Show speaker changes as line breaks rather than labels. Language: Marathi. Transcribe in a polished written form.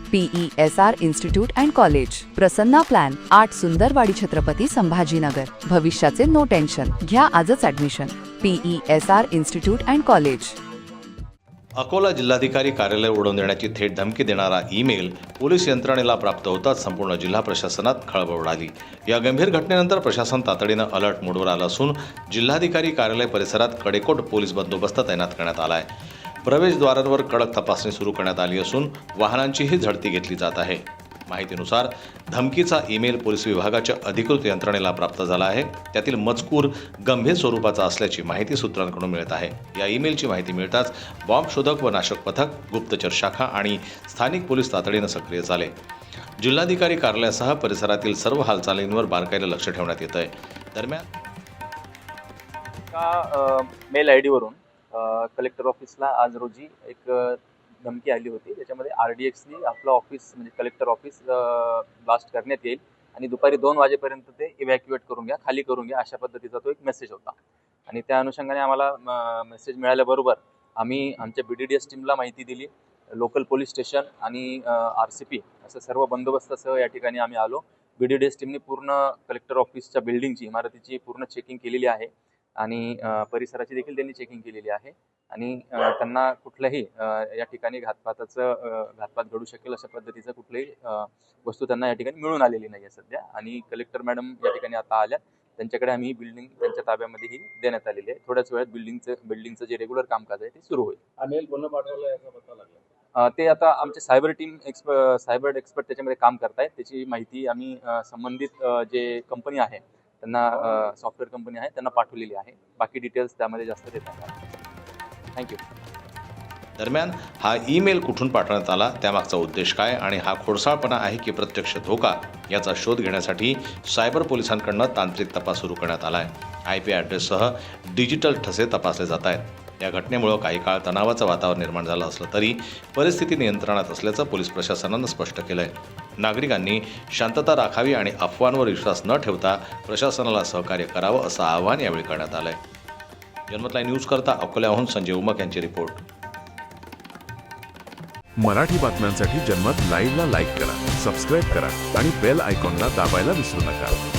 PESR institute and college, Prasanna plan, 8 Sundarwadi, Chhatrapati Sambhajinagar. भविष्याचे नो टेन्शन. घ्या आजच admission. PESR institute and college.
Akola जिल्हाधिकारी कार्यालय उडवून देण्याची थेट धमकी देणारा ईमेल पोलीस यंत्रणेला प्राप्त होताच संपूर्ण जिल्हा प्रशासनात खळबळ उडाली. या गंभीर घटनेनंतर प्रशासन तातडीनं अलर्ट मोडवर आलं असून जिल्हाधिकारी कार्यालय परिसरात कडेकोट पोलीस बंदोबस्त तैनात करण्यात आला आहे. प्रवेशद्वारांवर कडक तपासणी सुरू करण्यात आली असून वाहनांचीही झडती घेतली जात आहे. माहितीनुसार धमकीचा ईमेल पोलीस विभागाच्या अधिकृत यंत्रणेला प्राप्त झाला आहे. त्यातील मजकूर गंभीर स्वरूपाचा असल्याची माहिती सूत्रांकडून मिळत आहे. या ईमेलची माहिती मिळताच बॉम्ब शोधक व नाशक पथक, गुप्तचर शाखा आणि स्थानिक पोलीस तातडीनं सक्रिय झाले. जिल्हाधिकारी कार्यालयासह परिसरातील सर्व हालचालींवर बारकाईनं लक्ष ठेवण्यात येत आहे. दरम्यान
मेल आय डीवरून कलेक्टर ऑफिसला आज रोजी एक धमकी आली होती. त्याच्यामध्ये RDXनी आपलं ऑफिस म्हणजे कलेक्टर ऑफिस ब्लास्ट करण्यात येईल आणि दुपारी 2 वाजेपर्यंत ते इव्हॅक्युएट करून घ्या, खाली करून घ्या, अशा पद्धतीचा तो एक मेसेज होता. आणि त्या अनुषंगाने आम्हाला मेसेज मिळाल्याबरोबर आम्ही आमच्या BDDS टीमला माहिती दिली. लोकल पोलीस स्टेशन आणि RCP असं सर्व बंदोबस्तासह या ठिकाणी आम्ही आलो. BDDS टीमने पूर्ण कलेक्टर ऑफिसच्या बिल्डिंगची, इमारतीची पूर्ण चेकिंग केलेली आहे आणि परिसराची देखील त्यांनी चेकिंग केलेली आहे आणि त्यांना कुठल्याही या ठिकाणी घातपात घडू शकेल अशा पद्धतीचं कुठलीही वस्तू त्यांना या ठिकाणी मिळून आलेली नाही आहे सध्या. आणि कलेक्टर मॅडम या ठिकाणी आता आल्या, त्यांच्याकडे आम्ही बिल्डिंग त्यांच्या ताब्यामध्येही देण्यात आलेली आहे. थोड्याच वेळात बिल्डिंगचं जे रेग्युलर कामकाज आहे ते सुरू होईल.
अनिल पुन्हा पाठवलं याचा पत्ता लागला.
ते आता आमचे सायबर एक्सपर्ट त्याच्यामध्ये काम करतायत. त्याची माहिती आम्ही संबंधित जे कंपनी आहे त्यांना, सॉफ्टवेअर कंपनी आहे त्यांना पाठवलेली आहे. बाकी डिटेल्स त्यामध्ये जास्त देत नाही. थँक्यू.
दरम्यान हा ईमेल कुठून पाठवण्यात आला, त्यामागचा उद्देश काय आणि हा खोडसाळपणा आहे की प्रत्यक्ष धोका, याचा शोध घेण्यासाठी सायबर पोलिसांकडून तांत्रिक तपास सुरू करण्यात आला आहे. IP ॲड्रेससह डिजिटल ठसे तपासले जात आहेत. या घटनेमुळे काही काळ तणावाचं वातावरण निर्माण झालं असलं तरी परिस्थिती नियंत्रणात असल्याचं पोलीस प्रशासनानं स्पष्ट केलं आहे. नागरिकांनी शांतता राखावी आणि अफवांवर विश्वास न ठेवता प्रशासनाला सहकार्य करावं असं आवाहन यावेळी करण्यात आलं आहे. जनमत लाईव्ह न्यूज करता अकोल्याहून संजय उमक यांची रिपोर्ट.
मराठी बातम्यांसाठी जनमत लाईव्हला लाईक करा, सबस्क्राईब करा आणि बेल आयकॉनला दाबायला विसरू नका.